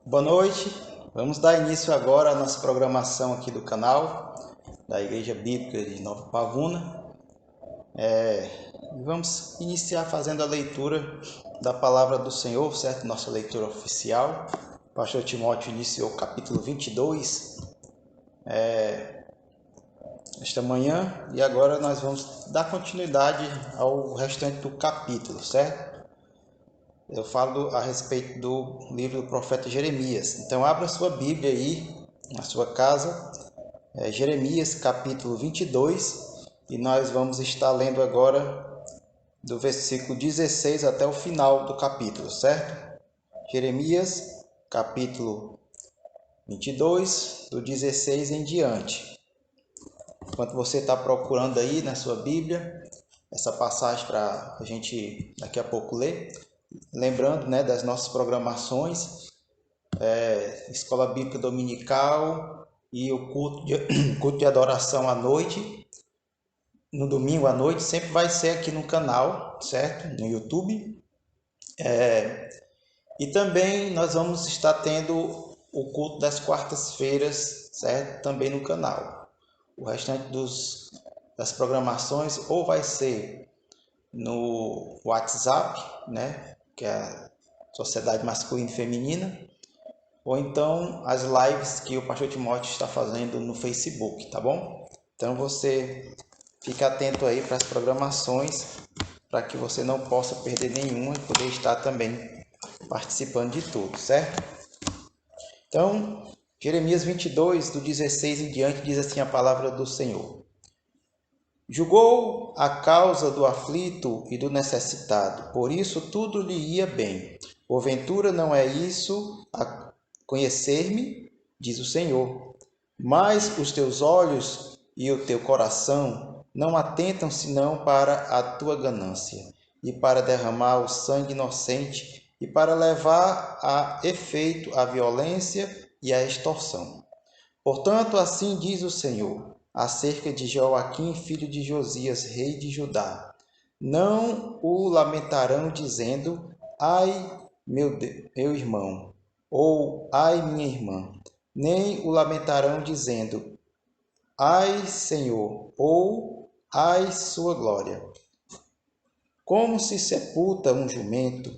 Boa noite, vamos dar início agora à nossa programação aqui do canal da Igreja Bíblica de Nova Pavuna. Vamos iniciar fazendo a leitura da Palavra do Senhor, certo? Nossa leitura oficial. O pastor Timóteo iniciou o capítulo 22 esta manhã e agora nós vamos dar continuidade ao restante do capítulo, certo? Eu falo a respeito do livro do profeta Jeremias. Então abra sua Bíblia aí na sua casa, Jeremias capítulo 22, e nós vamos estar lendo agora do versículo 16 até o final do capítulo, certo? Jeremias capítulo 22, do 16 em diante. Enquanto você está procurando aí na sua Bíblia, essa passagem para a gente daqui a pouco ler, lembrando, né, das nossas programações, Escola Bíblica Dominical e o culto de adoração à noite, no domingo à noite, sempre vai ser aqui no canal, certo? No YouTube. E também nós vamos estar tendo o culto das quartas-feiras, certo? Também no canal. O restante das programações ou vai ser no WhatsApp, né? Que é a Sociedade Masculina e Feminina, ou então as lives que o pastor Timóteo está fazendo no Facebook, tá bom? Então você fica atento aí para as programações, para que você não possa perder nenhuma e poder estar também participando de tudo, certo? Então, Jeremias 22, do 16 em diante, diz assim a palavra do Senhor. Julgou a causa do aflito e do necessitado, por isso tudo lhe ia bem. Porventura não é isso a conhecer-me, diz o Senhor. Mas os teus olhos e o teu coração não atentam senão para a tua ganância, e para derramar o sangue inocente, e para levar a efeito a violência e a extorsão. Portanto, assim diz o Senhor, acerca de Joaquim, filho de Josias, rei de Judá. Não o lamentarão dizendo, ai, meu irmão, ou ai, minha irmã. Nem o lamentarão dizendo, ai, Senhor, ou ai, sua glória. Como se sepulta um jumento,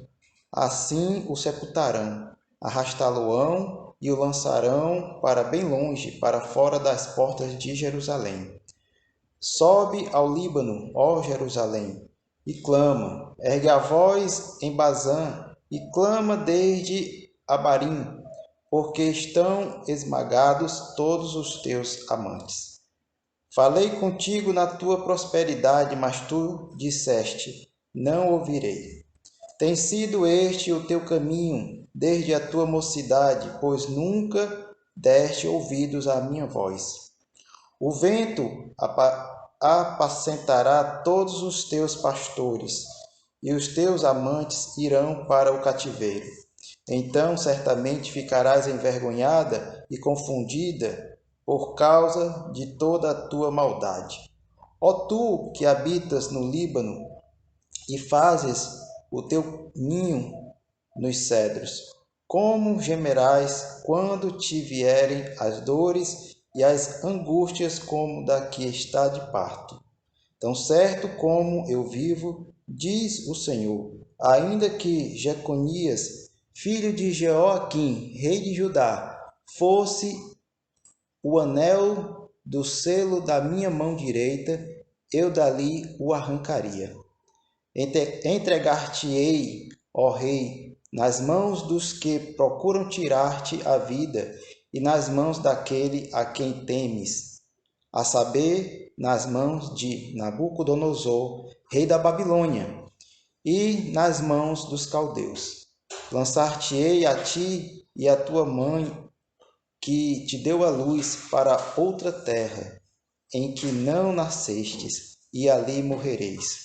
assim o sepultarão, arrastá-lo-ão e o lançarão para bem longe, para fora das portas de Jerusalém. Sobe ao Líbano, ó Jerusalém, e clama, ergue a voz em Bazã, e clama desde Abarim, porque estão esmagados todos os teus amantes. Falei contigo na tua prosperidade, mas tu disseste, não ouvirei. Tem sido este o teu caminho desde a tua mocidade, pois nunca deste ouvidos à minha voz. O vento apacentará todos os teus pastores, e os teus amantes irão para o cativeiro. Então certamente ficarás envergonhada e confundida por causa de toda a tua maldade. Ó tu que habitas no Líbano e fazes o teu ninho nos cedros, como gemerás quando te vierem as dores e as angústias como da que está de parto. Tão certo como eu vivo, diz o Senhor, ainda que Jeconias, filho de Jeoaquim, rei de Judá, fosse o anel do selo da minha mão direita, eu dali o arrancaria. Entregar-te-ei, ó rei, nas mãos dos que procuram tirar-te a vida e nas mãos daquele a quem temes, a saber, nas mãos de Nabucodonosor, rei da Babilônia, e nas mãos dos caldeus. Lançar-te-ei a ti e a tua mãe, que te deu a luz, para outra terra, em que não nascestes, e ali morrereis.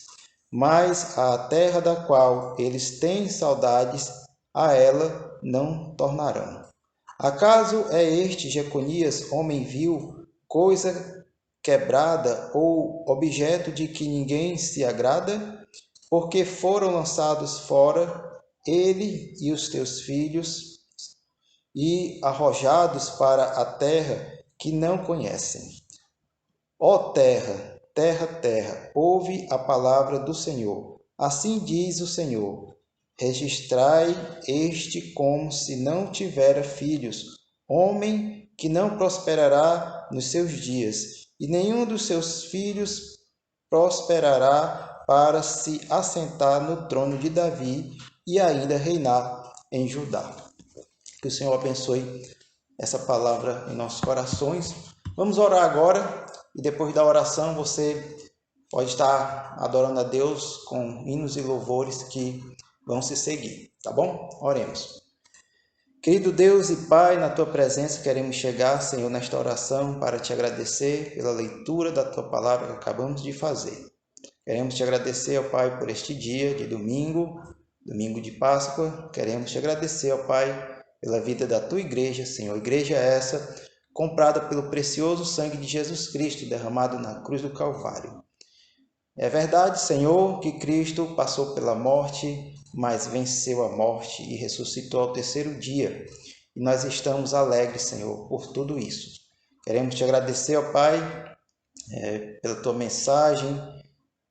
Mas a terra da qual eles têm saudades, a ela não tornarão. Acaso é este Jeconias, homem vil, coisa quebrada ou objeto de que ninguém se agrada? Porque foram lançados fora ele e os teus filhos, e arrojados para a terra que não conhecem. Ó terra, terra, terra, ouve a palavra do Senhor. Assim diz o Senhor: registrai este como se não tivera filhos, homem que não prosperará nos seus dias, e nenhum dos seus filhos prosperará para se assentar no trono de Davi e ainda reinar em Judá. Que o Senhor abençoe essa palavra em nossos corações. Vamos orar agora e depois da oração você pode estar adorando a Deus com hinos e louvores que vão se seguir, tá bom? Oremos. Querido Deus e Pai, na Tua presença queremos chegar, Senhor, nesta oração para Te agradecer pela leitura da Tua palavra que acabamos de fazer. Queremos Te agradecer, ó Pai, por este dia de domingo de Páscoa. Queremos Te agradecer, ó Pai, pela vida da Tua igreja, Senhor. Igreja essa comprada pelo precioso sangue de Jesus Cristo, derramado na cruz do Calvário. É verdade, Senhor, que Cristo passou pela morte, mas venceu a morte e ressuscitou ao terceiro dia. E nós estamos alegres, Senhor, por tudo isso. Queremos Te agradecer, ó Pai, pela Tua mensagem,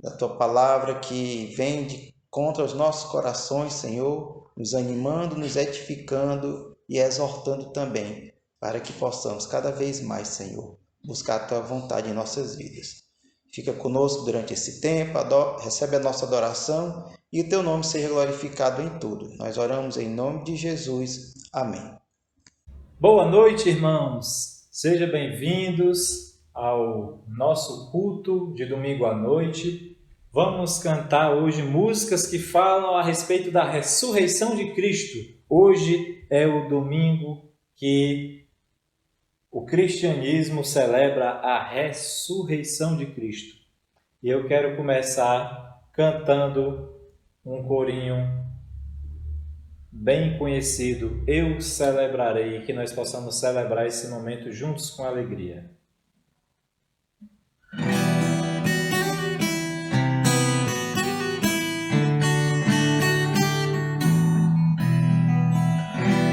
da Tua palavra que vem contra os nossos corações, Senhor, nos animando, nos edificando e exortando também, para que possamos cada vez mais, Senhor, buscar a Tua vontade em nossas vidas. Fica conosco durante esse tempo, recebe a nossa adoração e o Teu nome seja glorificado em tudo. Nós oramos em nome de Jesus. Amém. Boa noite, irmãos. Sejam bem-vindos ao nosso culto de domingo à noite. Vamos cantar hoje músicas que falam a respeito da ressurreição de Cristo. Hoje é o domingo que o cristianismo celebra a ressurreição de Cristo. E eu quero começar cantando um corinho bem conhecido, Eu Celebrarei, que nós possamos celebrar esse momento juntos com alegria.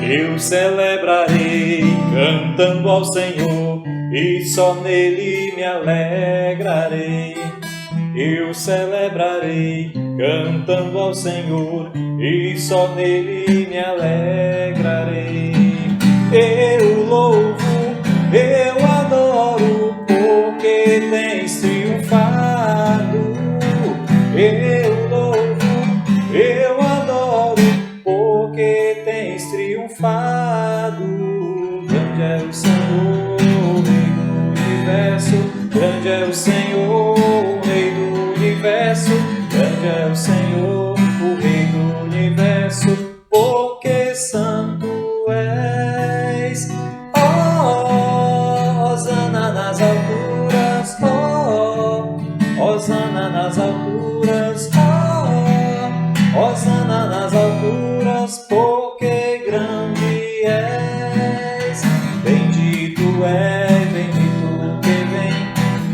Eu celebrarei cantando ao Senhor e só nele me alegrarei. Eu celebrarei cantando ao Senhor e só nele me alegrarei. Eu louvo, eu adoro, porque tens triunfado. Eu louvo, eu adoro, porque tens triunfado. Grande é o Senhor, Rei do universo. Grande é o Senhor, Rei do universo. Grande é o Senhor, o Rei do universo. Porque santo és. Oh, Hosana nas alturas. Oh, Hosana nas alturas. Oh, Hosana nas alturas. Porque grande és. Bendito és, bendito que vem.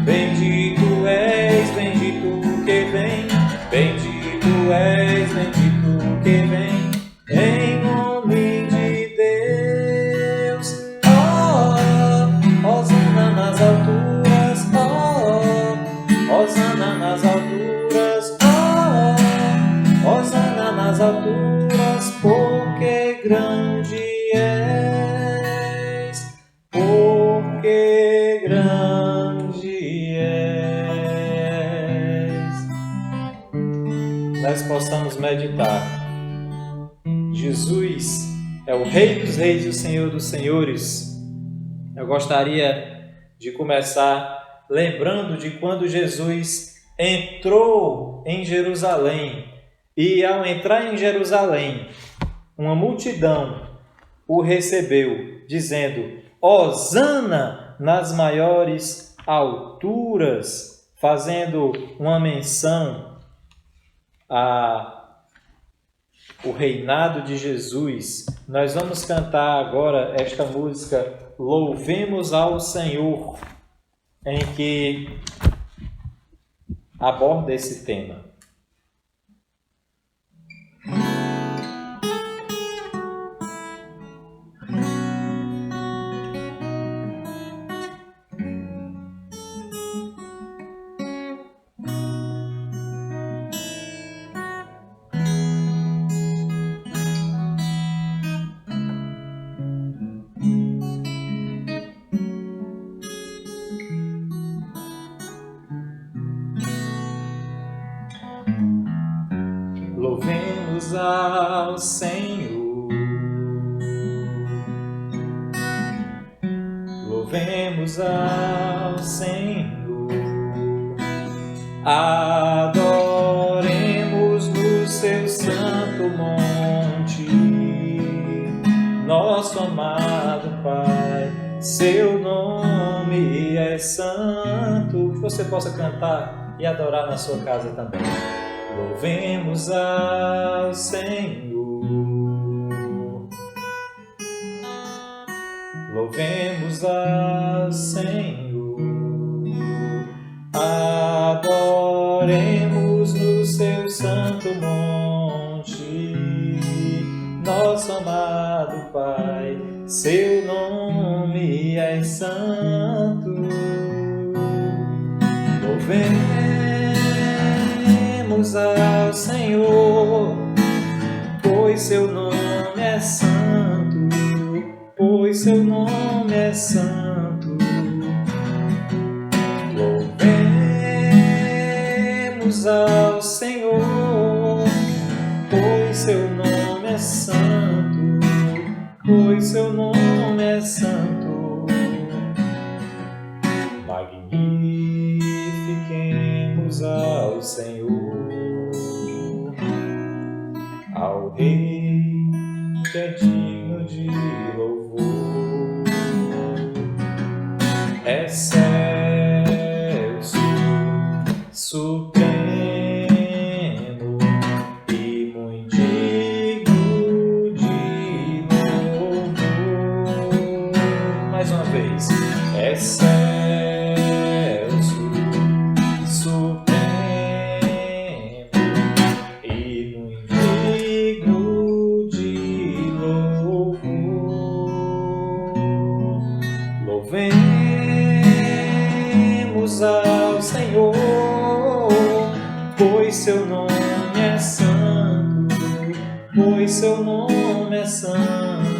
Bendito és, bendito que vem. Bendito és, bendito que vem. Em nome de Deus. Oh, Hosana nas alturas. Oh, Hosana nas alturas. Oh, Hosana nas alturas. Porque grande és. Porque grande és. Nós possamos meditar. Jesus é o Rei dos Reis e o Senhor dos Senhores. Eu gostaria de começar lembrando de quando Jesus entrou em Jerusalém. E ao entrar em Jerusalém, uma multidão o recebeu, dizendo: Hosana nas maiores alturas, fazendo uma menção o reinado de Jesus. Nós vamos cantar agora esta música Louvemos ao Senhor, em que aborda esse tema. ao Senhor. Louvemos ao Senhor. Adoremos no seu santo monte, nosso amado Pai. Seu nome é santo. Que você possa cantar e adorar na sua casa também. Louvemos ao Senhor. Louvemos ao Senhor. Adoremos no seu santo monte, nosso amado Pai. Seu nome é santo. Louvemos ao Senhor, pois seu nome é santo, pois seu nome é santo. Louvemos ao Senhor, pois seu nome é santo, pois seu nome é santo. Magnifiquemos ao Senhor, ao Rei que é digno de louvor. Excelso, supremo e muito digno de louvor. Mais uma vez. Excelso, supremo e muito digno de louvor. Louvemos ao Senhor, pois seu nome é santo, pois seu nome é santo.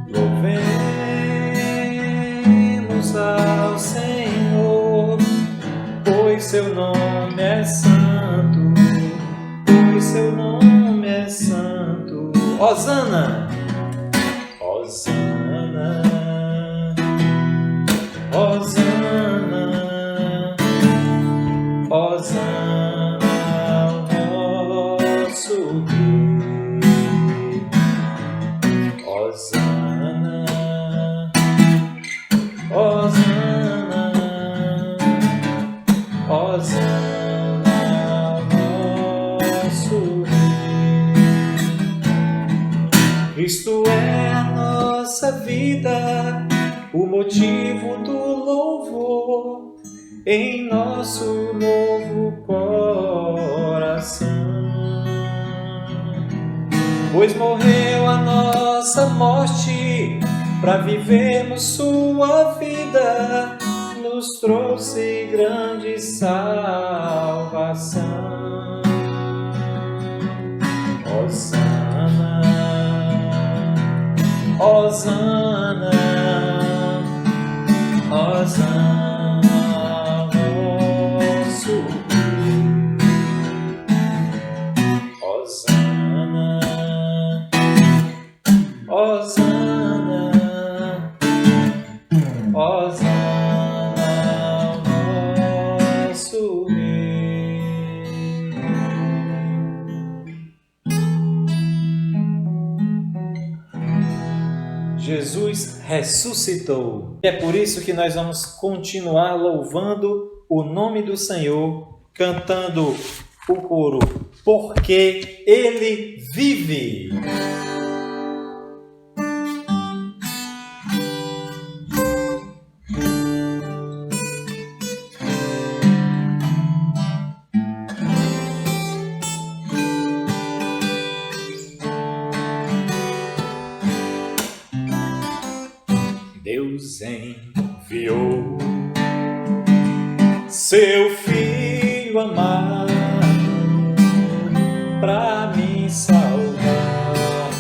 Louvemos ao Senhor, pois seu nome é santo, pois seu nome é santo. Hosana! Hosana! Hosana! Hosana ao nosso Rei. Hosana! Hosana! Hosana ao nosso Rei. Cristo é a nossa vida, o motivo do louvor em nosso novo coração. Pois morreu a nossa morte para vivermos sua vida, nos trouxe grande salvação. Hosana, Hosana, Hosana ao nosso Rei. Hosana, Hosana, Hosana ao nosso Rei. Jesus ressuscitou. É por isso que nós vamos continuar louvando o nome do Senhor, cantando o coro, porque Ele vive. Deus enviou seu Filho amado para me salvar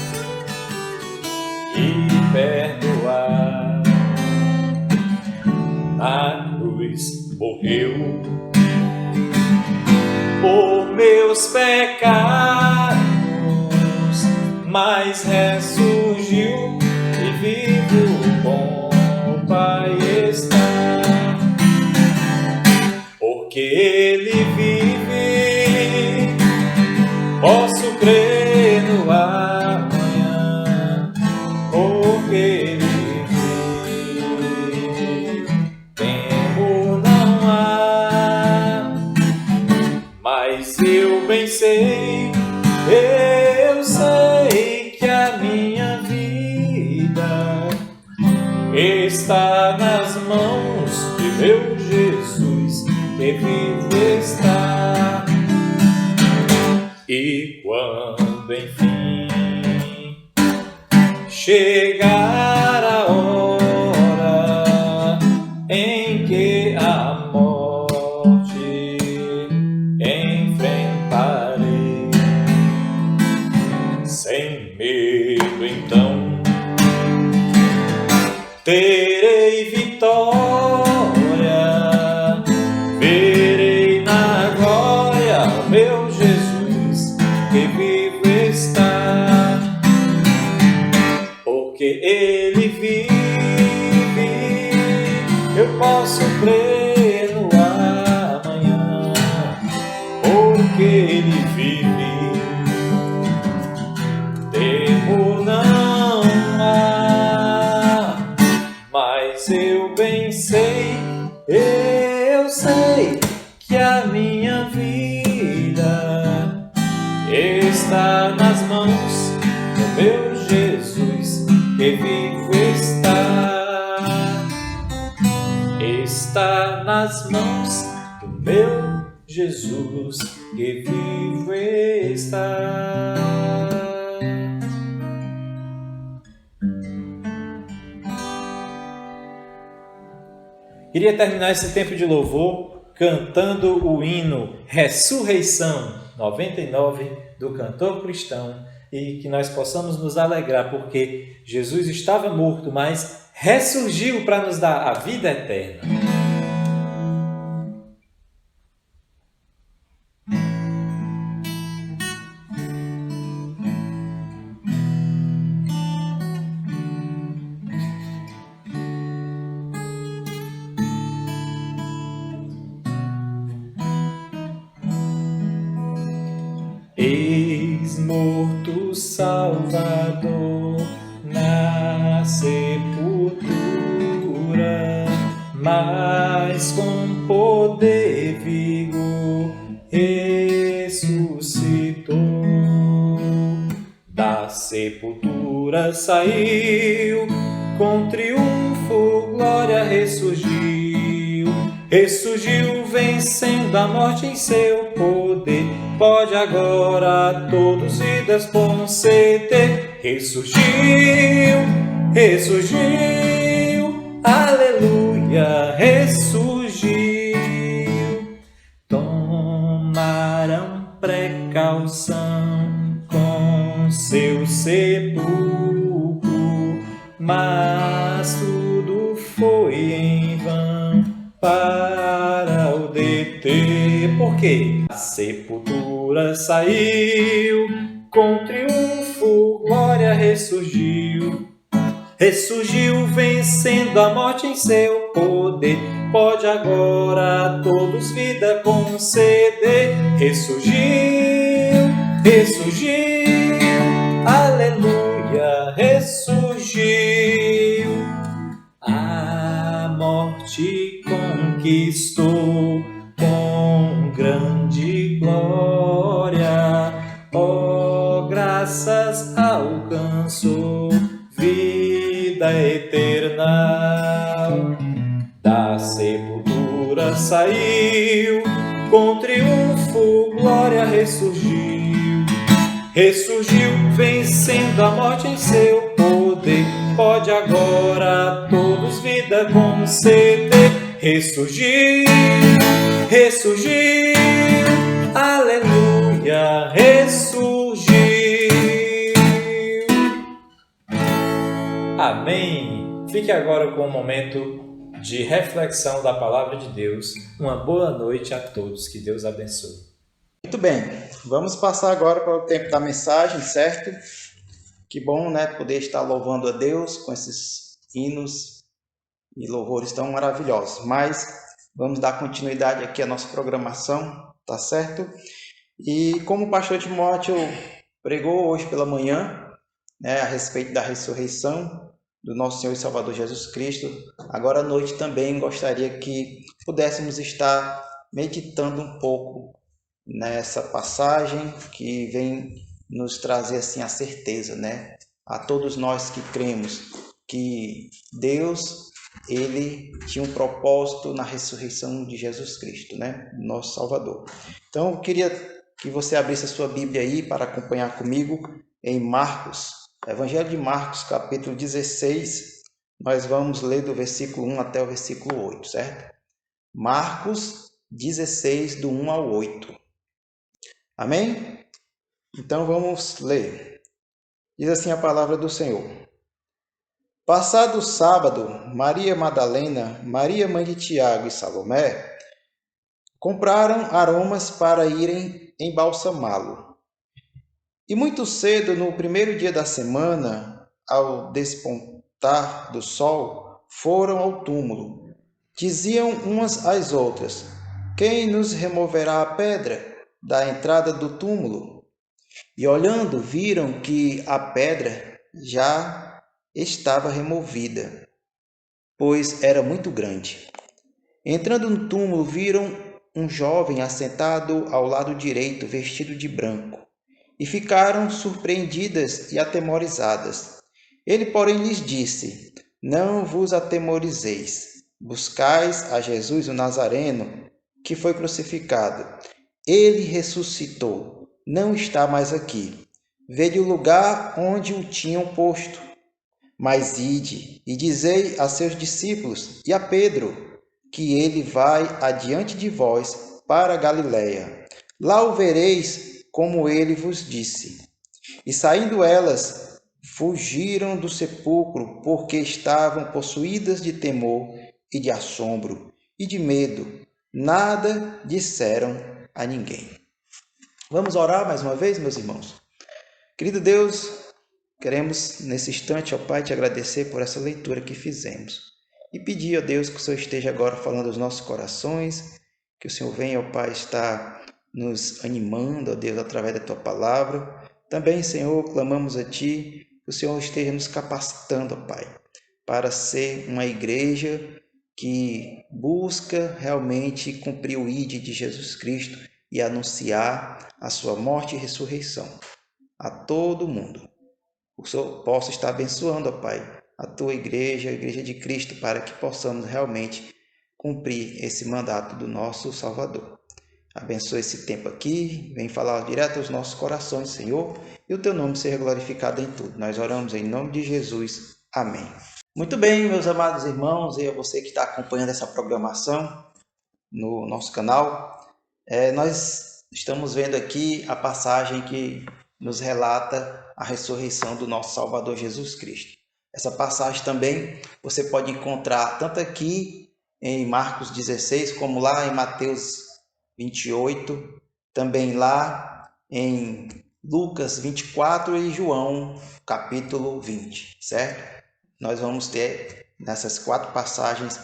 e perdoar. Na cruz morreu por meus pecados, mas ressurgiu e vivo com o Pai está. Porque Ele vive, posso crer no amanhã. Porque Ele vive, temor não há. Mas eu bem sei, eu sei que a minha vida está nas mãos de meu Jesus, que vivo está. E quando enfim chegar a hora em que a morte enfrentarei, sem medo então terei vitória, verei na glória meu Jesus, que vivo está. Porque Ele vive, eu posso crer no amanhã. Porque Ele vive, temor não há. Mas eu bem sei, eu sei que a minha vida está nas mãos do meu Jesus, que vivo está. Está nas mãos do meu Jesus, que vivo está. Queria terminar esse tempo de louvor cantando o hino Ressurreição 99 do cantor cristão, e que nós possamos nos alegrar porque Jesus estava morto, mas ressurgiu para nos dar a vida eterna. Eis morto Salvador na sepultura, mas com poder e vigor ressuscitou. Da sepultura saiu, com triunfo, glória ressurgiu. Ressurgiu vencendo a morte em seu poder, pode agora a todos vidas conceder. Ressurgiu, ressurgiu, aleluia, ressurgiu. Tomaram precaução com seu sepulcro, mas tudo foi em vão para o deter. Por quê? A sepultura saiu, com triunfo, glória ressurgiu. Ressurgiu vencendo a morte em seu poder, pode agora a todos vida conceder. Ressurgiu, ressurgiu, aleluia, ressurgiu. A morte conquistou com grande glória, oh, graças alcançou vida eterna. Da sepultura saiu, com triunfo, glória ressurgiu. Ressurgiu vencendo a morte em seu poder, pode agora a todos vida conceder. Ressurgiu, ressurgiu, aleluia, ressurgiu. Amém. Fique agora com um momento de reflexão da Palavra de Deus. Uma boa noite a todos. Que Deus abençoe. Muito bem, vamos passar agora para o tempo da mensagem, certo? Que bom, né, poder estar louvando a Deus com esses hinos e louvores tão maravilhosos. Mas vamos dar continuidade aqui à nossa programação, tá certo? E como o pastor Timóteo pregou hoje pela manhã, né, a respeito da ressurreição do nosso Senhor e Salvador Jesus Cristo, agora à noite também gostaria que pudéssemos estar meditando um pouco nessa passagem que vem nos trazer assim a certeza, né? A todos nós que cremos que Deus, ele tinha um propósito na ressurreição de Jesus Cristo, né? Nosso Salvador. Então, eu queria que você abrisse a sua Bíblia aí para acompanhar comigo em Marcos, Evangelho de Marcos, capítulo 16. Nós vamos ler do versículo 1 até o versículo 8, certo? Marcos 16, do 1 ao 8. Amém? Então vamos ler. Diz assim a palavra do Senhor. Passado o sábado, Maria Madalena, Maria mãe de Tiago e Salomé compraram aromas para irem embalsamá-lo. E muito cedo, no primeiro dia da semana, ao despontar do sol, foram ao túmulo. Diziam umas às outras: Quem nos removerá a pedra da entrada do túmulo? E olhando, viram que a pedra já estava removida, pois era muito grande. Entrando no túmulo, viram um jovem assentado ao lado direito, vestido de branco, e ficaram surpreendidas e atemorizadas. Ele, porém, lhes disse: Não vos atemorizeis. Buscais a Jesus o Nazareno, que foi crucificado. Ele ressuscitou, não está mais aqui. Vede o lugar onde o tinham posto. Mas ide e dizei a seus discípulos e a Pedro que ele vai adiante de vós para a Galiléia. Lá o vereis como ele vos disse. E saindo elas, fugiram do sepulcro, porque estavam possuídas de temor e de assombro e de medo. Nada disseram a ninguém. Vamos orar mais uma vez, meus irmãos? Querido Deus, queremos nesse instante, ó Pai, te agradecer por essa leitura que fizemos. E pedir, ó Deus, que o Senhor esteja agora falando aos nossos corações, que o Senhor venha, ó Pai, estar nos animando, ó Deus, através da Tua palavra. Também, Senhor, clamamos a Ti, que o Senhor esteja nos capacitando, ó Pai, para ser uma igreja que busca realmente cumprir o ID de Jesus Cristo e anunciar a sua morte e ressurreição a todo mundo. O Senhor possa estar abençoando, ó Pai, a Tua igreja, a Igreja de Cristo, para que possamos realmente cumprir esse mandato do nosso Salvador. Abençoe esse tempo aqui, vem falar direto aos nossos corações, Senhor, e o Teu nome seja glorificado em tudo. Nós oramos em nome de Jesus. Amém. Muito bem, meus amados irmãos, e a você que está acompanhando essa programação no nosso canal, nós estamos vendo aqui a passagem que nos relata a ressurreição do nosso Salvador Jesus Cristo. Essa passagem também você pode encontrar tanto aqui em Marcos 16, como lá em Mateus 28, também lá em Lucas 24 e João capítulo 20, certo? Nós vamos ter nessas 4 passagens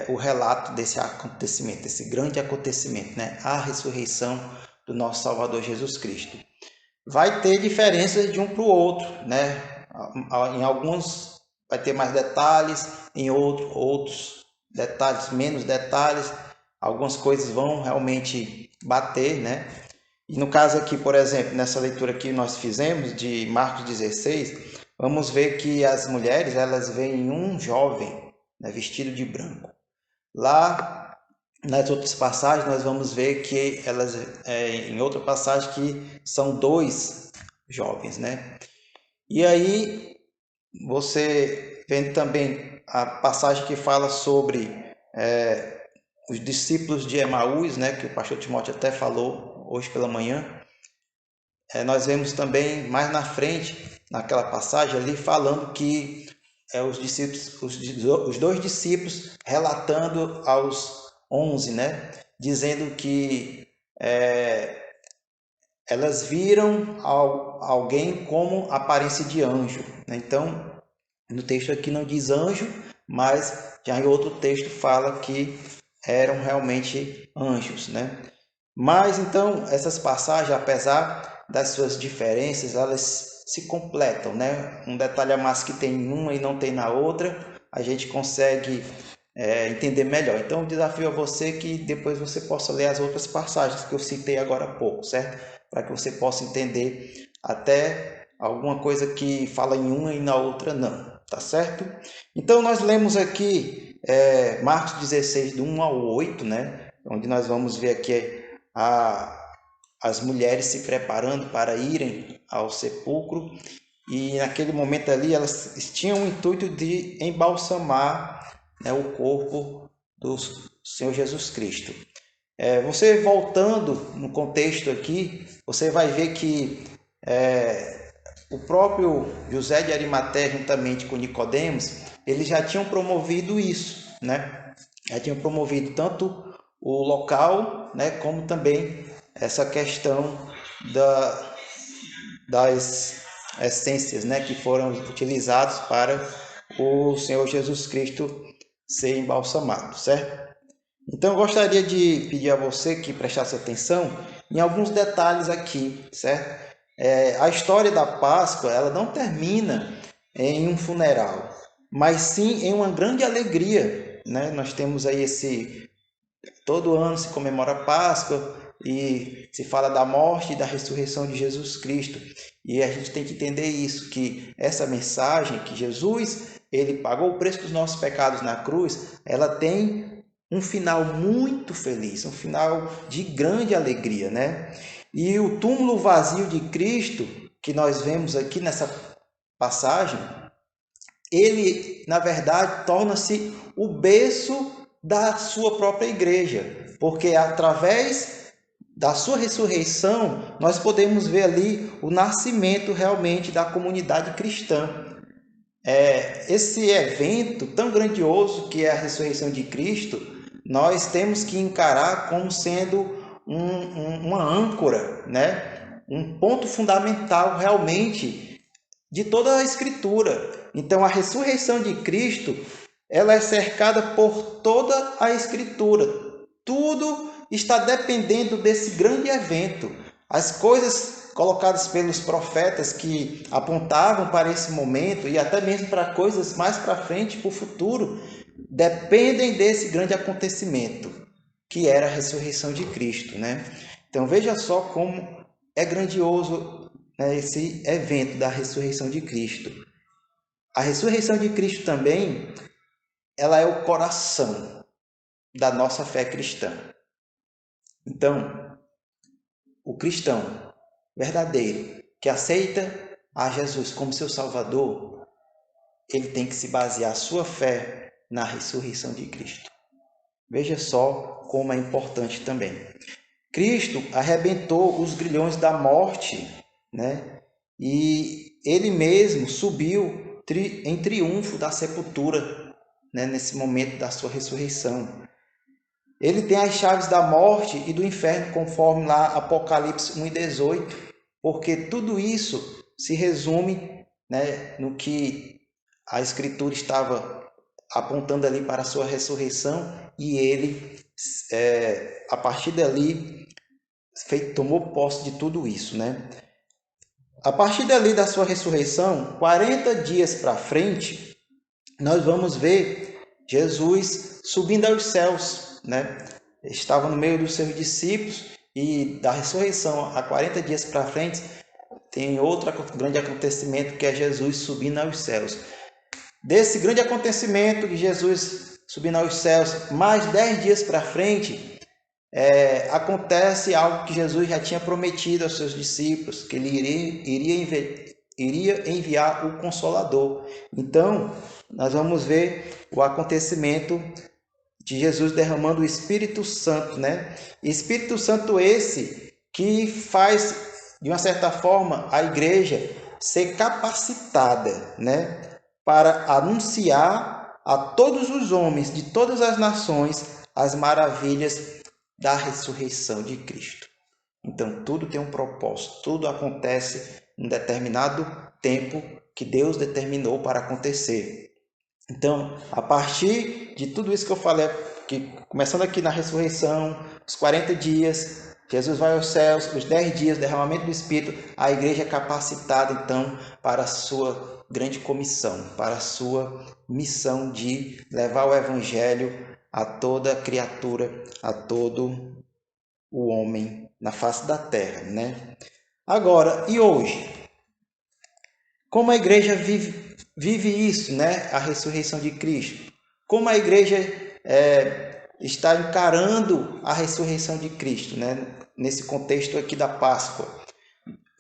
o relato desse acontecimento, esse grande acontecimento, né? A ressurreição do nosso Salvador Jesus Cristo. Vai ter diferenças de um para o outro, né? Em alguns vai ter mais detalhes, em outros detalhes, menos detalhes. Algumas coisas vão realmente bater, né? E no caso aqui, por exemplo, nessa leitura que nós fizemos de Marcos 16, vamos ver que as mulheres, elas veem um jovem, né, vestido de branco. Lá nas outras passagens nós vamos ver que elas, em outra passagem, que são 2 jovens, né? E aí você vê também a passagem que fala sobre os discípulos de Emaús, né, que o pastor Timóteo até falou hoje pela manhã. Nós vemos também mais na frente, naquela passagem ali, falando que os discípulos, os 2 discípulos relatando aos 11, né, dizendo que elas viram alguém como aparência de anjo, né? Então, no texto aqui não diz anjo, mas já em outro texto fala que eram realmente anjos, né? Mas então essas passagens, apesar das suas diferenças, elas se completam, né? Um detalhe a mais que tem em uma e não tem na outra, a gente consegue entender melhor. Então, eu desafio a você que depois você possa ler as outras passagens que eu citei agora há pouco, certo? Para que você possa entender até alguma coisa que fala em uma e na outra não, tá certo? Então, nós lemos aqui Marcos 16, do 1 ao 8, né? Onde nós vamos ver aqui as mulheres se preparando para irem ao sepulcro, e naquele momento ali elas tinham o intuito de embalsamar, né, o corpo do Senhor Jesus Cristo. Você voltando no contexto aqui, você vai ver que o próprio José de Arimateia, juntamente com Nicodemos, eles já tinham promovido isso, né? Já tinham promovido tanto o local, né, como também essa questão das essências, né, que foram utilizadas para o Senhor Jesus Cristo ser embalsamado, certo? Então, eu gostaria de pedir a você que prestasse atenção em alguns detalhes aqui, certo? A história da Páscoa, ela não termina em um funeral, mas sim em uma grande alegria, né? Nós temos aí todo ano se comemora a Páscoa e se fala da morte e da ressurreição de Jesus Cristo. E a gente tem que entender isso, que essa mensagem que Jesus, ele pagou o preço dos nossos pecados na cruz, ela tem um final muito feliz, um final de grande alegria, né? E o túmulo vazio de Cristo, que nós vemos aqui nessa passagem, ele, na verdade, torna-se o berço da sua própria igreja, porque através da sua ressurreição, nós podemos ver ali o nascimento realmente da comunidade cristã. Esse evento tão grandioso que é a ressurreição de Cristo, nós temos que encarar como sendo uma âncora, né? Um ponto fundamental realmente de toda a Escritura. Então, a ressurreição de Cristo, ela é cercada por toda a Escritura. Tudo está dependendo desse grande evento. As coisas colocadas pelos profetas que apontavam para esse momento e até mesmo para coisas mais para frente, para o futuro, dependem desse grande acontecimento, que era a ressurreição de Cristo, né? Então, veja só como é grandioso, né, esse evento da ressurreição de Cristo. A ressurreição de Cristo também, ela é o coração da nossa fé cristã. Então, o cristão verdadeiro que aceita a Jesus como seu Salvador, ele tem que se basear a sua fé na ressurreição de Cristo. Veja só como é importante também. Cristo arrebentou os grilhões da morte, né? E ele mesmo subiu em triunfo da sepultura, né? Nesse momento da sua ressurreição. Ele tem as chaves da morte e do inferno, conforme lá Apocalipse 1:18, porque tudo isso se resume, né, no que a Escritura estava apontando ali para a sua ressurreição, e ele, a partir dali, tomou posse de tudo isso, né? A partir dali da sua ressurreição, 40 dias para frente, nós vamos ver Jesus subindo aos céus, né? Estava no meio dos seus discípulos, e da ressurreição a 40 dias para frente, tem outro grande acontecimento, que é Jesus subindo aos céus. Desse grande acontecimento de Jesus subindo aos céus, mais 10 dias para frente, acontece algo que Jesus já tinha prometido aos seus discípulos, que ele iria enviar o Consolador. Então, nós vamos ver o acontecimento de Jesus derramando o Espírito Santo, né? Espírito Santo esse que faz, de uma certa forma, a igreja ser capacitada, né, para anunciar a todos os homens de todas as nações as maravilhas da ressurreição de Cristo. Então, tudo tem um propósito, tudo acontece em um determinado tempo que Deus determinou para acontecer. Então, a partir de tudo isso que eu falei, que começando aqui na ressurreição, os 40 dias, Jesus vai aos céus, os 10 dias, derramamento do Espírito, a igreja é capacitada, então, para a sua grande comissão, para a sua missão de levar o Evangelho a toda criatura, a todo o homem na face da terra, né? Agora, e hoje? Como a igreja vive isso, né? A ressurreição de Cristo. Como a igreja está encarando a ressurreição de Cristo, né? Nesse contexto aqui da Páscoa.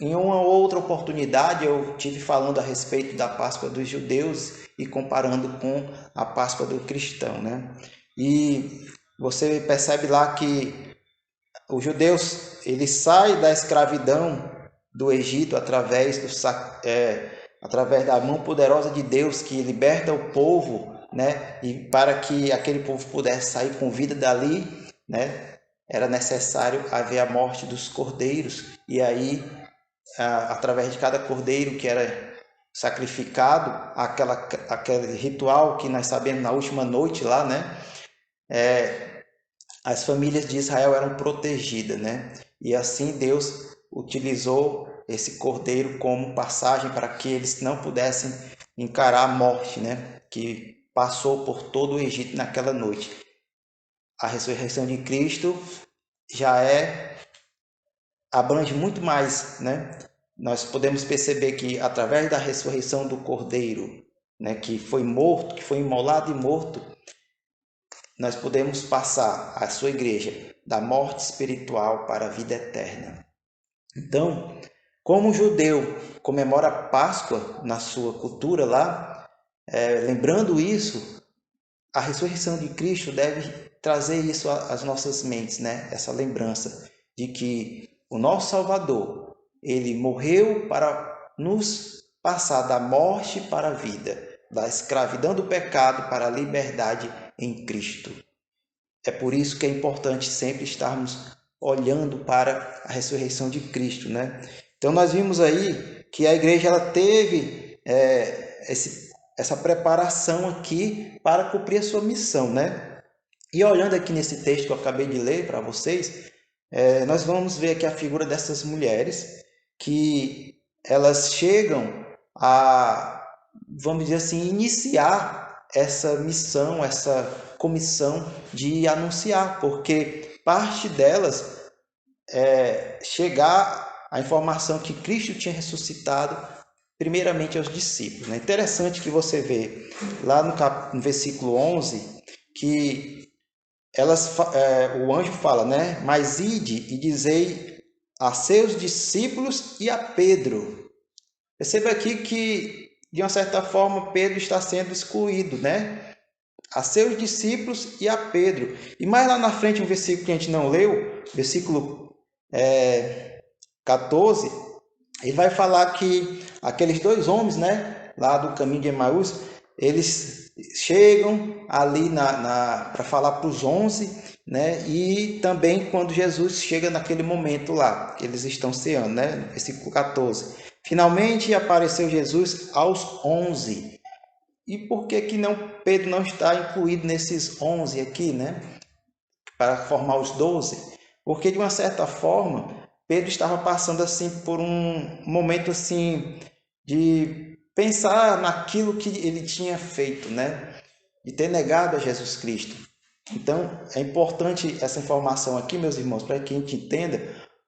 Em uma outra oportunidade, eu tive falando a respeito da Páscoa dos judeus e comparando com a Páscoa do cristão, né? E você percebe lá que os judeus, eles saem da escravidão do Egito através da mão poderosa de Deus que liberta o povo, né? E para que aquele povo pudesse sair com vida dali, né? Era necessário haver a morte dos cordeiros. E aí, através de cada cordeiro que era sacrificado, aquele ritual que nós sabemos na última noite lá, né? As famílias de Israel eram protegidas, né? E assim Deus utilizou esse cordeiro como passagem para que eles não pudessem encarar a morte, né? Que passou por todo o Egito naquela noite. A ressurreição de Cristo já abrange muito mais, né? Nós podemos perceber que através da ressurreição do cordeiro, né, que foi morto, que foi imolado e morto, nós podemos passar a sua igreja da morte espiritual para a vida eterna. Então, como o judeu comemora a Páscoa na sua cultura lá, lembrando isso, a ressurreição de Cristo deve trazer isso às nossas mentes, né? Essa lembrança de que o nosso Salvador, ele morreu para nos passar da morte para a vida, da escravidão do pecado para a liberdade em Cristo. É por isso que é importante sempre estarmos olhando para a ressurreição de Cristo, né? Então nós vimos aí que a igreja ela teve essa preparação aqui para cumprir a sua missão, né? E olhando aqui nesse texto que eu acabei de ler para vocês, nós vamos ver aqui a figura dessas mulheres que elas chegam a, vamos dizer assim, iniciar essa missão, essa comissão de anunciar, porque parte delas chegar a informação que Cristo tinha ressuscitado primeiramente aos discípulos. É interessante que você vê lá no versículo 11 que o anjo fala, né? Mas ide e dizei a seus discípulos e a Pedro. Perceba aqui que, de uma certa forma, Pedro está sendo excluído, né? A seus discípulos e a Pedro. E mais lá na frente, um versículo que a gente não leu, versículo 14, ele vai falar que aqueles dois homens, né, lá do caminho de Emaús, eles chegam ali para falar para os 11, né, e também quando Jesus chega naquele momento lá, que eles estão ceando, né, versículo 14. Finalmente apareceu Jesus aos 11. E por que Pedro não está incluído nesses 11 aqui, né, para formar os 12? Porque, de uma certa forma, Pedro estava passando assim por um momento assim de pensar naquilo que ele tinha feito, né? De ter negado a Jesus Cristo. Então, é importante essa informação aqui, meus irmãos, para que a gente entenda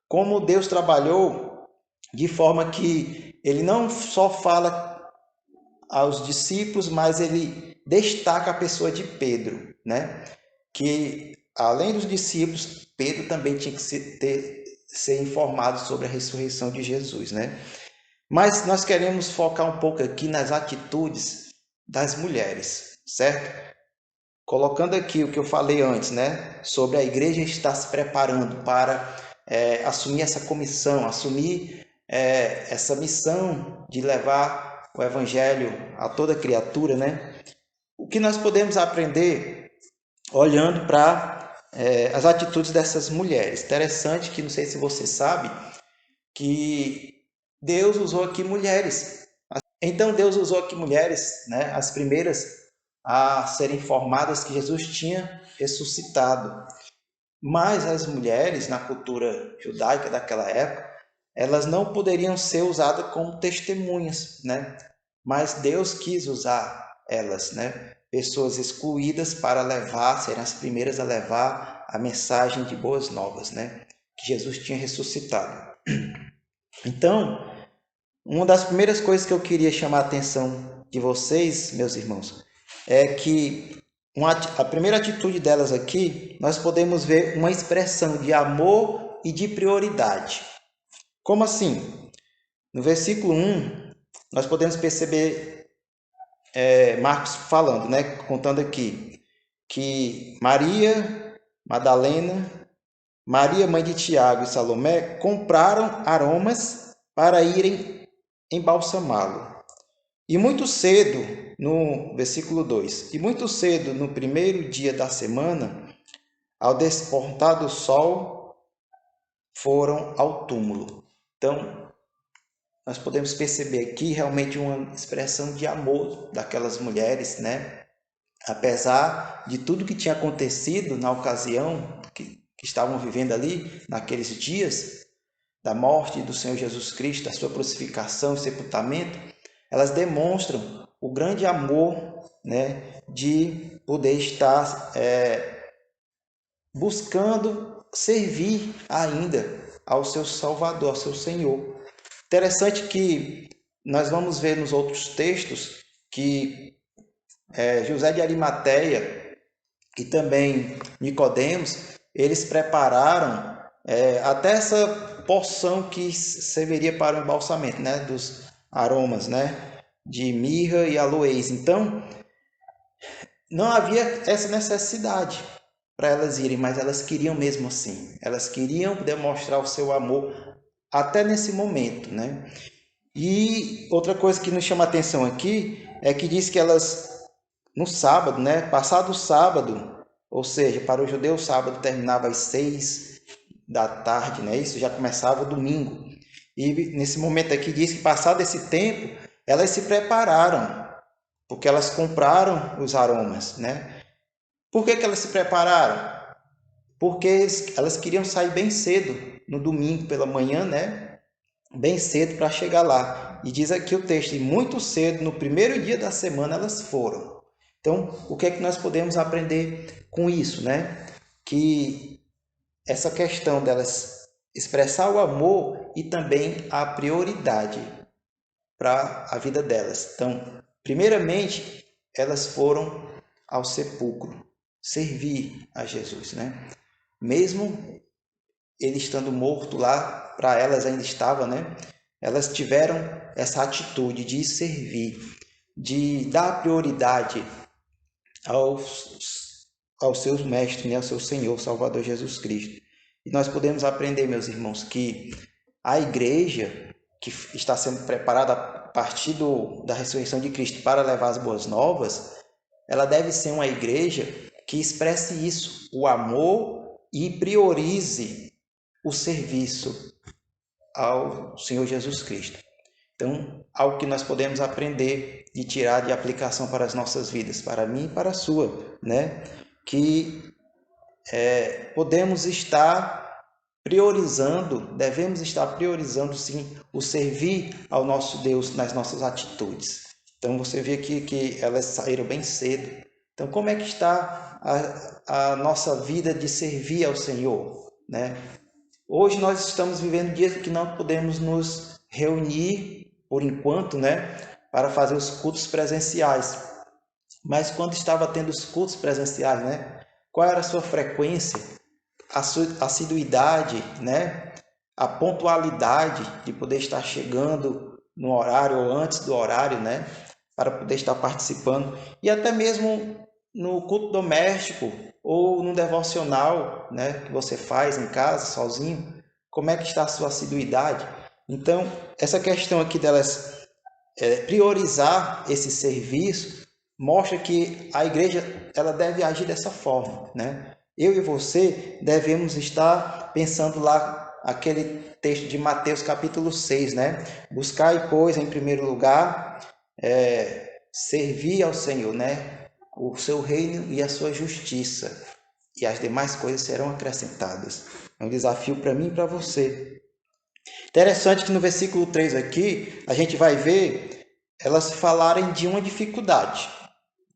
como Deus trabalhou de forma que ele não só fala aos discípulos, mas ele destaca a pessoa de Pedro, né? Que além dos discípulos, Pedro também tinha que ser informado sobre a ressurreição de Jesus, né? Mas nós queremos focar um pouco aqui nas atitudes das mulheres, certo? Colocando aqui o que eu falei antes, né? Sobre a igreja estar se preparando para assumir essa comissão, assumir essa missão de levar o evangelho a toda criatura, né? O que nós podemos aprender olhando para as atitudes dessas mulheres. Interessante que, não sei se você sabe, que Deus usou aqui mulheres. Então Deus usou aqui mulheres, né, as primeiras a serem informadas que Jesus tinha ressuscitado. Mas as mulheres, na cultura judaica daquela época, elas não poderiam ser usadas como testemunhas, né? Mas Deus quis usar elas, né? Pessoas excluídas para levar, serem as primeiras a levar a mensagem de boas novas, né? Que Jesus tinha ressuscitado. Então, uma das primeiras coisas que eu queria chamar a atenção de vocês, meus irmãos, é que a primeira atitude delas aqui, nós podemos ver uma expressão de amor e de prioridade. Como assim? No versículo 1, nós podemos perceber Marcos falando, né, contando aqui, que Maria Madalena, Maria, mãe de Tiago e Salomé, compraram aromas para irem embalsamá-lo. E muito cedo, no versículo 2, e muito cedo, no primeiro dia da semana, ao despontar do sol, foram ao túmulo. Então, nós podemos perceber aqui realmente uma expressão de amor daquelas mulheres, né? Apesar de tudo que tinha acontecido na ocasião que estavam vivendo ali, naqueles dias, da morte do Senhor Jesus Cristo, da sua crucificação e sepultamento, elas demonstram o grande amor, né, de poder estar buscando servir ainda ao seu Salvador, ao seu Senhor. Interessante que nós vamos ver nos outros textos que José de Arimateia e também Nicodemos, eles prepararam até essa porção que serviria para o embalsamento, né, dos aromas, né, de mirra e aloés. Então, não havia essa necessidade para elas irem, mas elas queriam mesmo assim. Elas queriam demonstrar o seu amor até nesse momento, né? E outra coisa que nos chama a atenção aqui é que diz que elas, no sábado, né? Passado o sábado, ou seja, para o judeu o sábado terminava às 6 da tarde, né? Isso já começava o domingo. E nesse momento aqui diz que passado esse tempo, elas se prepararam, porque elas compraram os aromas, né? Por que elas se prepararam? Porque elas queriam sair bem cedo, no domingo pela manhã, né? Bem cedo para chegar lá. E diz aqui o texto, e muito cedo, no primeiro dia da semana, elas foram. Então, o que é que nós podemos aprender com isso, né? Que essa questão delas expressar o amor e também a prioridade para a vida delas. Então, primeiramente, elas foram ao sepulcro servir a Jesus, né? Mesmo ele estando morto lá, para elas ainda estava, né? Elas tiveram essa atitude de servir, de dar prioridade aos seus mestres, né? Ao seu Senhor, Salvador Jesus Cristo. E nós podemos aprender, meus irmãos, que a igreja que está sendo preparada a partir da ressurreição de Cristo para levar as boas novas, ela deve ser uma igreja que expresse isso, o amor, e priorize o serviço ao Senhor Jesus Cristo. Então, algo que nós podemos aprender e tirar de aplicação para as nossas vidas, para mim e para a sua, né? Que podemos estar priorizando, devemos estar priorizando sim o servir ao nosso Deus nas nossas atitudes. Então você vê aqui que elas saíram bem cedo. Então como é que está a nossa vida de servir ao Senhor, né? Hoje nós estamos vivendo dias que não podemos nos reunir por enquanto, né, para fazer os cultos presenciais. Mas quando estava tendo os cultos presenciais, né, qual era a sua frequência? A assiduidade, né? A pontualidade de poder estar chegando no horário ou antes do horário, né? Para poder estar participando. E até mesmo no culto doméstico ou no devocional, né? Que você faz em casa, sozinho. Como é que está a sua assiduidade? Então, essa questão aqui delas priorizar esse serviço mostra que a igreja ela deve agir dessa forma, né? eu e você devemos estar pensando lá aquele texto de Mateus capítulo 6, né? Buscai, pois, em primeiro lugar, servir ao Senhor, né? O seu reino e a sua justiça, e as demais coisas serão acrescentadas. É um desafio para mim e para você. Interessante que no versículo 3 aqui, a gente vai ver elas falarem de uma dificuldade.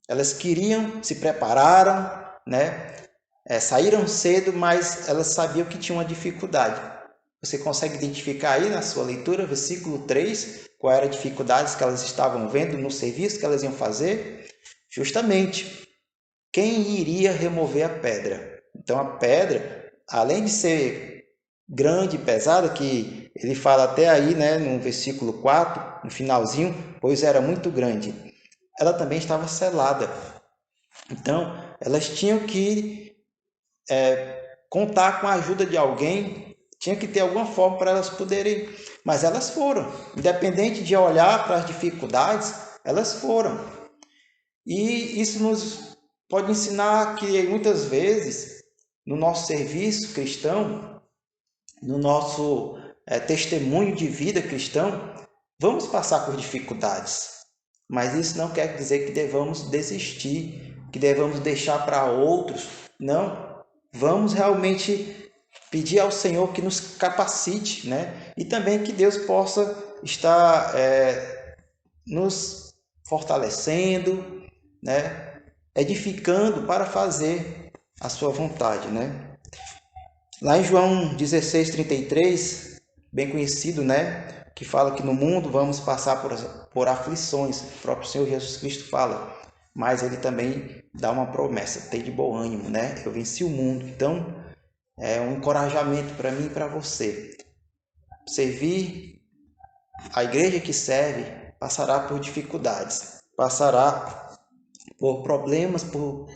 Elas queriam, se prepararam, né? Saíram cedo, mas elas sabiam que tinha uma dificuldade. Você consegue identificar aí na sua leitura, versículo 3, qual era a dificuldade que elas estavam vendo no serviço que elas iam fazer? Justamente, quem iria remover a pedra? Então, a pedra, além de ser grande e pesada, que ele fala até aí, né, no versículo 4, no finalzinho, pois era muito grande, ela também estava selada. Então, elas tinham que contar com a ajuda de alguém, tinha que ter alguma forma para elas poderem, mas elas foram, independente de olhar para as dificuldades, elas foram. E isso nos pode ensinar que muitas vezes no nosso serviço cristão, no nosso testemunho de vida cristão, vamos passar por dificuldades, mas isso não quer dizer que devamos desistir, que devamos deixar para outros. Não, vamos realmente pedir ao Senhor que nos capacite, né? E também que Deus possa estar nos fortalecendo, né? Edificando para fazer a sua vontade, né? Lá em João 16:33, bem conhecido, né? Que fala que no mundo vamos passar por aflições. O próprio Senhor Jesus Cristo fala, mas ele também dá uma promessa: tem de bom ânimo, né? Eu venci o mundo. Então, é um encorajamento para mim e para você. Servir, a igreja que serve passará por dificuldades, passará por problemas, por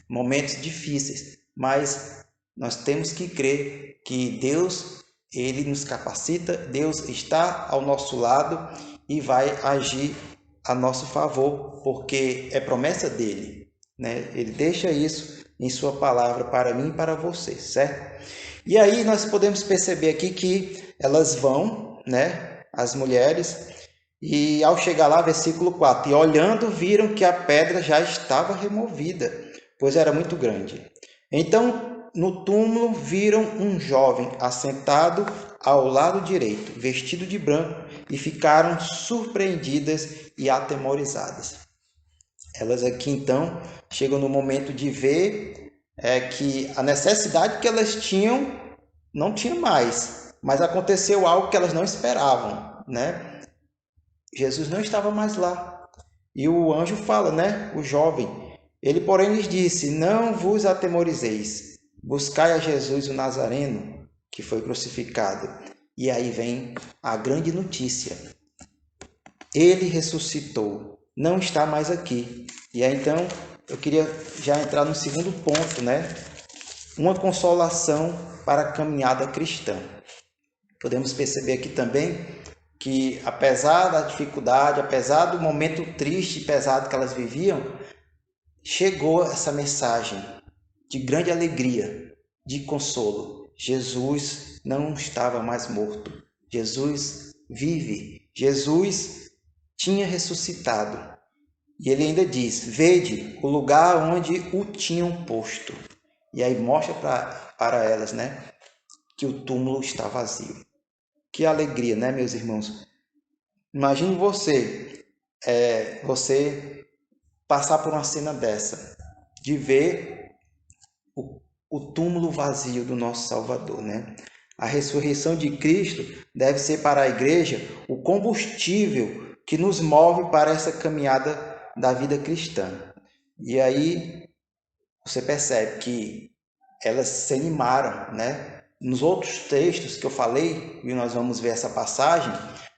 momentos difíceis, mas nós temos que crer que Deus, ele nos capacita, Deus está ao nosso lado e vai agir a nosso favor, porque é promessa dele, né? Ele deixa isso em sua palavra para mim e para você, certo? E aí nós podemos perceber aqui que elas vão, né, as mulheres, e ao chegar lá, versículo 4, e olhando viram que a pedra já estava removida, pois era muito grande. Então, no túmulo viram um jovem assentado ao lado direito, vestido de branco, e ficaram surpreendidas e atemorizadas. Elas aqui então chegam no momento de ver que a necessidade que elas tinham não tinha mais, mas aconteceu algo que elas não esperavam, né? Jesus não estava mais lá. E o anjo fala, né? O jovem. Ele, porém, lhes disse: não vos atemorizeis. Buscai a Jesus o Nazareno, que foi crucificado. E aí vem a grande notícia. Ele ressuscitou. Não está mais aqui. E aí, então, eu queria já entrar no segundo ponto, né? Uma consolação para a caminhada cristã. Podemos perceber aqui também que, apesar da dificuldade, apesar do momento triste e pesado que elas viviam, chegou essa mensagem de grande alegria, de consolo. Jesus não estava mais morto. Jesus vive. Jesus tinha ressuscitado. E ele ainda diz: vede o lugar onde o tinham posto. E aí mostra para elas, né, que o túmulo está vazio. Que alegria, né, meus irmãos? Imagine você passar por uma cena dessa, de ver o túmulo vazio do nosso Salvador, né? A ressurreição de Cristo deve ser para a igreja o combustível que nos move para essa caminhada da vida cristã. E aí você percebe que elas se animaram, né? Nos outros textos que eu falei, e nós vamos ver essa passagem,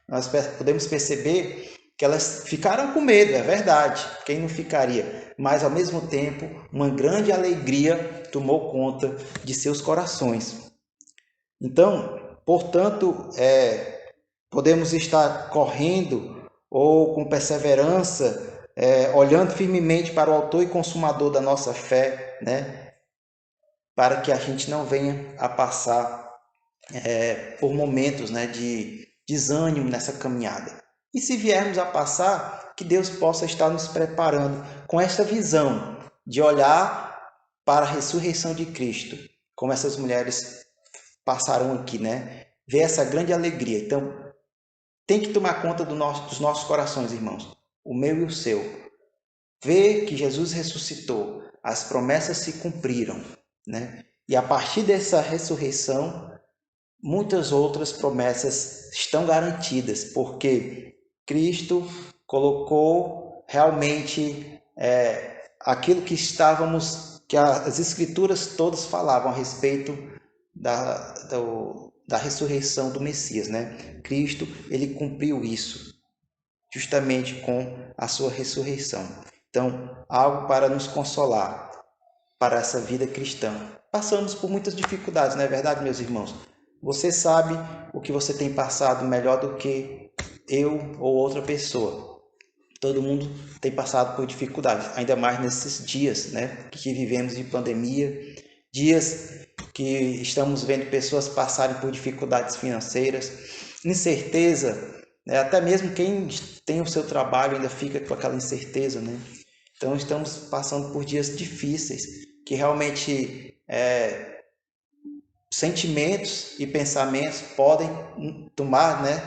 nós podemos perceber que elas ficaram com medo, é verdade, quem não ficaria? Mas, ao mesmo tempo, uma grande alegria tomou conta de seus corações. Então, portanto, podemos estar correndo ou com perseverança, olhando firmemente para o autor e consumador da nossa fé, né? para que a gente não venha a passar por momentos, né, de desânimo nessa caminhada. E se viermos a passar, que Deus possa estar nos preparando com esta visão de olhar para a ressurreição de Cristo, como essas mulheres passaram aqui, né? Ver essa grande alegria. Então, tem que tomar conta dos nossos corações, irmãos, o meu e o seu. Ver que Jesus ressuscitou, as promessas se cumpriram, né? E a partir dessa ressurreição, muitas outras promessas estão garantidas, porque Cristo colocou realmente aquilo que que as Escrituras todas falavam a respeito da ressurreição do Messias, né? Cristo, ele cumpriu isso justamente com a sua ressurreição. Então, algo para nos consolar para essa vida cristã. Passamos por muitas dificuldades, não é verdade, meus irmãos? Você sabe o que você tem passado melhor do que eu ou outra pessoa. Todo mundo tem passado por dificuldades, ainda mais nesses dias, né, que vivemos de pandemia, dias que estamos vendo pessoas passarem por dificuldades financeiras, incerteza, né, até mesmo quem tem o seu trabalho ainda fica com aquela incerteza, né? Então estamos passando por dias difíceis, que realmente sentimentos e pensamentos podem tomar, né,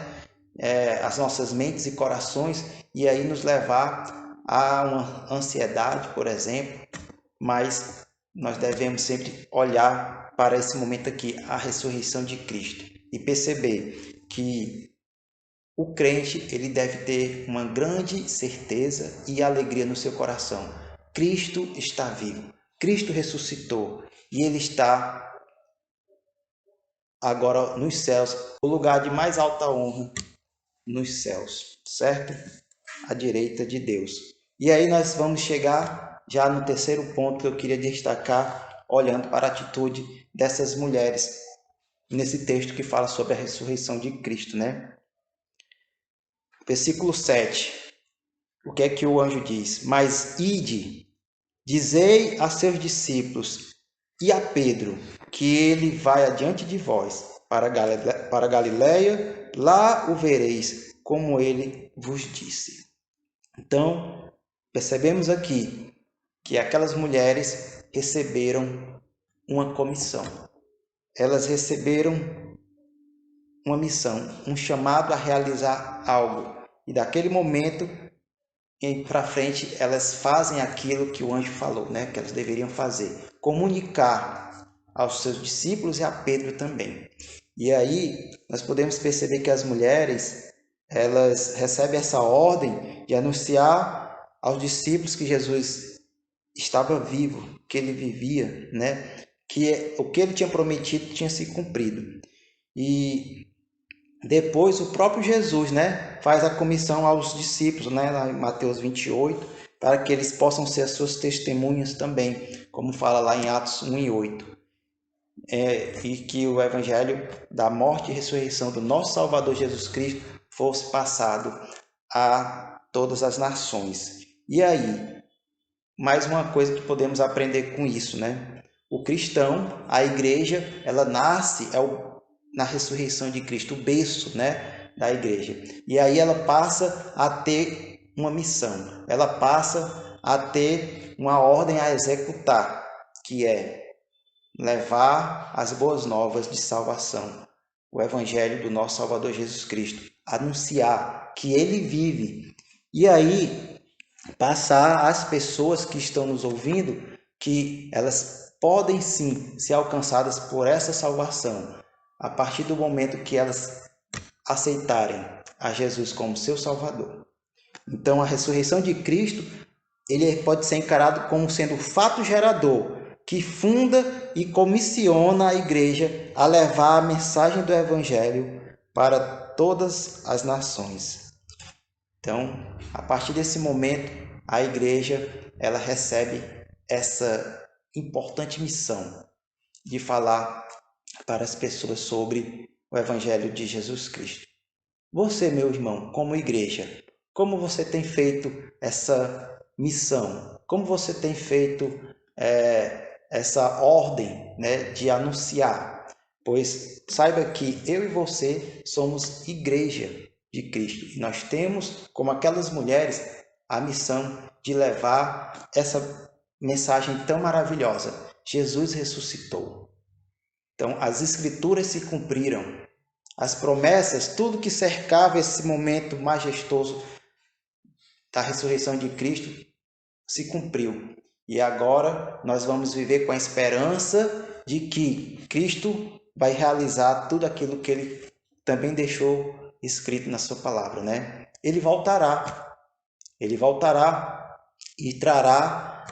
as nossas mentes e corações e aí nos levar a uma ansiedade, por exemplo, mas nós devemos sempre olhar para esse momento aqui, a ressurreição de Cristo, e perceber que o crente ele deve ter uma grande certeza e alegria no seu coração. Cristo está vivo, Cristo ressuscitou e ele está agora nos céus, o lugar de mais alta honra nos céus, certo? À direita de Deus. E aí nós vamos chegar já no terceiro ponto que eu queria destacar, olhando para a atitude dessas mulheres nesse texto que fala sobre a ressurreição de Cristo, né? Versículo 7. O que é que o anjo diz? Mas ide, dizei a seus discípulos e a Pedro que ele vai adiante de vós para Galiléia, lá o vereis, como ele vos disse. Então, percebemos aqui que aquelas mulheres receberam uma comissão. Elas receberam uma missão, um chamado a realizar algo. E daquele momento para frente, elas fazem aquilo que o anjo falou, né? Que elas deveriam fazer. Comunicar aos seus discípulos e a Pedro também. E aí, nós podemos perceber que as mulheres, elas recebem essa ordem de anunciar aos discípulos que Jesus estava vivo, que ele vivia, né? Que o que ele tinha prometido tinha se cumprido. E depois o próprio Jesus, né, faz a comissão aos discípulos, né, lá em Mateus 28, para que eles possam ser as suas testemunhas também, como fala lá em Atos 1 e 8. E que o evangelho da morte e ressurreição do nosso Salvador Jesus Cristo fosse passado a todas as nações. E aí, mais uma coisa que podemos aprender com isso, né? O cristão, a igreja, ela nasce, na ressurreição de Cristo, o berço, né, da igreja. E aí ela passa a ter uma missão, ela passa a ter uma ordem a executar, que é levar as boas novas de salvação, o evangelho do nosso Salvador Jesus Cristo, anunciar que ele vive. E aí passar às pessoas que estão nos ouvindo que elas podem sim ser alcançadas por essa salvação a partir do momento que elas aceitarem a Jesus como seu Salvador. Então, a ressurreição de Cristo, ele pode ser encarado como sendo o fato gerador que funda e comissiona a igreja a levar a mensagem do Evangelho para todas as nações. Então, a partir desse momento, a igreja ela recebe essa importante missão de falar para as pessoas sobre o Evangelho de Jesus Cristo. Você, meu irmão, como igreja, como você tem feito essa missão? Como você tem feito essa ordem, né, de anunciar. Pois saiba que eu e você somos igreja de Cristo. E nós temos, como aquelas mulheres, a missão de levar essa mensagem tão maravilhosa. Jesus ressuscitou. Então, as escrituras se cumpriram. As promessas, tudo que cercava esse momento majestoso da ressurreição de Cristo se cumpriu. E agora nós vamos viver com a esperança de que Cristo vai realizar tudo aquilo que ele também deixou escrito na sua palavra, né? Ele voltará e trará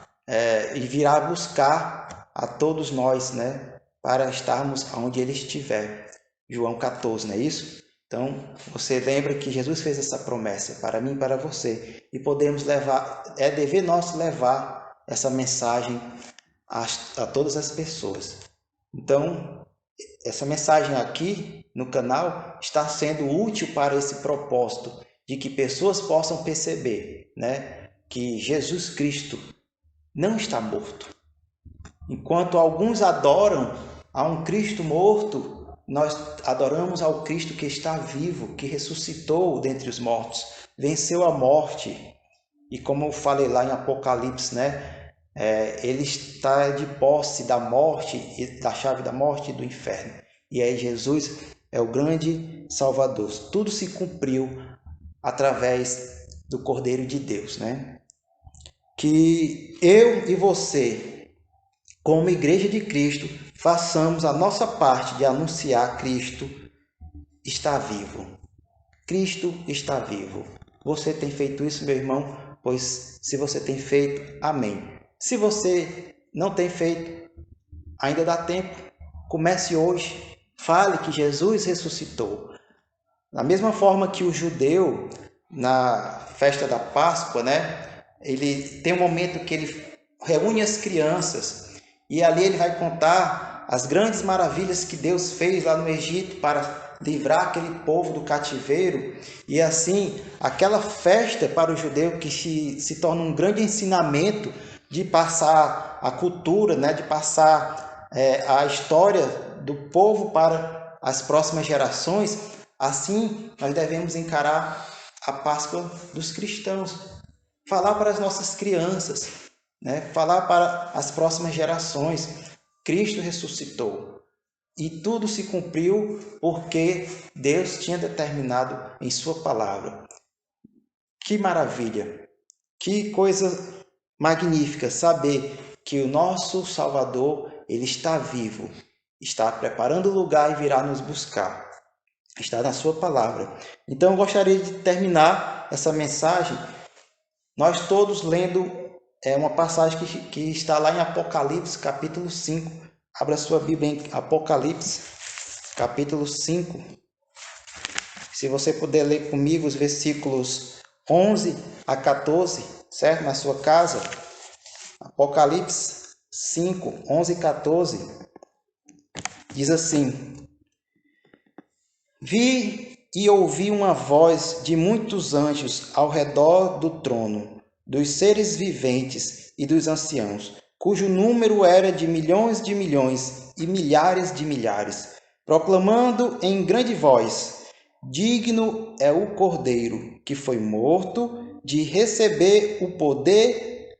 e virá buscar a todos nós, né? Para estarmos onde ele estiver. João 14, não é isso? Então, você lembra que Jesus fez essa promessa para mim e para você. E podemos levar, é dever nosso levar essa mensagem a todas as pessoas. Então, essa mensagem aqui no canal está sendo útil para esse propósito, de que pessoas possam perceber, né, que Jesus Cristo não está morto. Enquanto alguns adoram a um Cristo morto, nós adoramos ao Cristo que está vivo, que ressuscitou dentre os mortos, venceu a morte. E como eu falei lá em Apocalipse, né? Ele está de posse da morte, da chave da morte e do inferno. E aí Jesus é o grande Salvador. Tudo se cumpriu através do Cordeiro de Deus, né? Que eu e você, como Igreja de Cristo, façamos a nossa parte de anunciar Cristo está vivo. Cristo está vivo. Você tem feito isso, meu irmão? Pois se você tem feito, amém. Se você não tem feito, ainda dá tempo. Comece hoje. Fale que Jesus ressuscitou. Da mesma forma que o judeu, na festa da Páscoa, né? Ele tem um momento que ele reúne as crianças e ali ele vai contar as grandes maravilhas que Deus fez lá no Egito para livrar aquele povo do cativeiro. E assim, aquela festa para o judeu que se torna um grande ensinamento de passar a cultura, né? De passar a história do povo para as próximas gerações. Assim, nós devemos encarar a Páscoa dos cristãos. Falar para as nossas crianças, né? Falar para as próximas gerações. Cristo ressuscitou. E tudo se cumpriu porque Deus tinha determinado em sua palavra. Que maravilha! Que coisa magnífica saber que o nosso Salvador, ele está vivo, está preparando o lugar e virá nos buscar. Está na sua palavra. Então eu gostaria de terminar essa mensagem nós todos lendo uma passagem que está lá em Apocalipse, capítulo 5. Abra sua Bíblia em Apocalipse, capítulo 5. Se você puder ler comigo os versículos 11 a 14, certo? Na sua casa. Apocalipse 5, 11 e 14. Diz assim: Vi e ouvi uma voz de muitos anjos ao redor do trono, dos seres viventes e dos anciãos, cujo número era de milhões e milhares de milhares, proclamando em grande voz: Digno é o Cordeiro, que foi morto, de receber o poder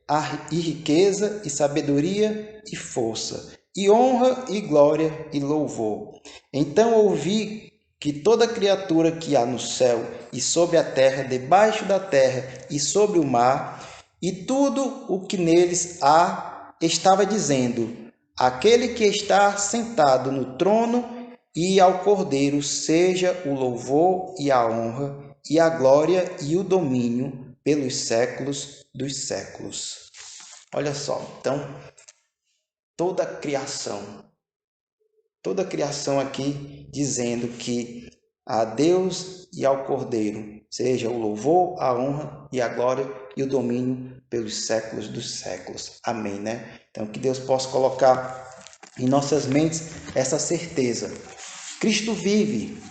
e riqueza e sabedoria e força, e honra e glória e louvor. Então ouvi que toda criatura que há no céu e sobre a terra, debaixo da terra e sobre o mar, e tudo o que neles há, estava dizendo: Aquele que está sentado no trono e ao Cordeiro seja o louvor e a honra e a glória e o domínio pelos séculos dos séculos. Olha só, então, toda a criação aqui dizendo que a Deus e ao Cordeiro seja o louvor, a honra e a glória e o domínio pelos séculos dos séculos. Amém, né? Então, que Deus possa colocar em nossas mentes essa certeza. Cristo vive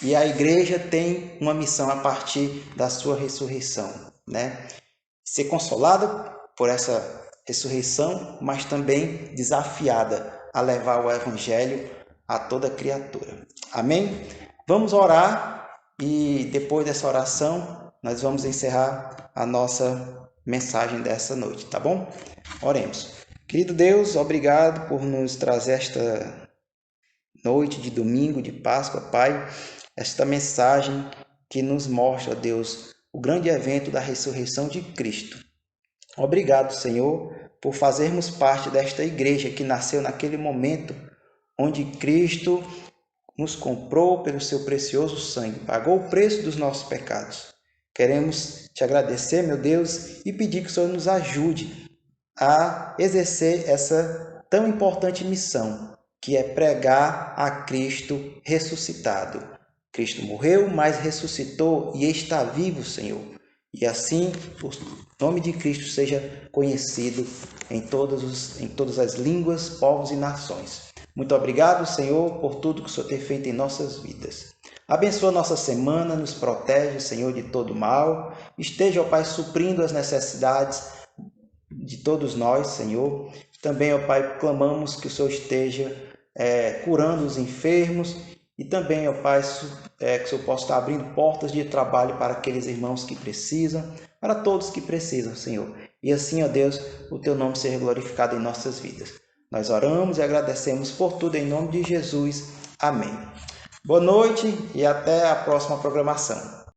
e a igreja tem uma missão a partir da sua ressurreição, né? Ser consolado por essa ressurreição, mas também desafiada a levar o Evangelho a toda criatura. Amém? Vamos orar e depois dessa oração nós vamos encerrar a nossa mensagem dessa noite, tá bom? Oremos. Querido Deus, obrigado por nos trazer esta noite de domingo de Páscoa, Pai, esta mensagem que nos mostra, Deus, o grande evento da ressurreição de Cristo. Obrigado, Senhor, por fazermos parte desta igreja que nasceu naquele momento onde Cristo nos comprou pelo seu precioso sangue, pagou o preço dos nossos pecados. Queremos te agradecer, meu Deus, e pedir que o Senhor nos ajude a exercer essa tão importante missão, que é pregar a Cristo ressuscitado. Cristo morreu, mas ressuscitou e está vivo, Senhor. E assim, o nome de Cristo seja conhecido em todas as línguas, povos e nações. Muito obrigado, Senhor, por tudo que o Senhor tem feito em nossas vidas. Abençoa nossa semana, nos protege, Senhor, de todo mal. Esteja, ó Pai, suprindo as necessidades de todos nós, Senhor. Também, ó Pai, clamamos que o Senhor esteja curando os enfermos e também, ó Pai, que o Senhor possa estar abrindo portas de trabalho para aqueles irmãos que precisam, para todos que precisam, Senhor. E assim, ó Deus, o Teu nome seja glorificado em nossas vidas. Nós oramos e agradecemos por tudo em nome de Jesus. Amém. Boa noite e até a próxima programação.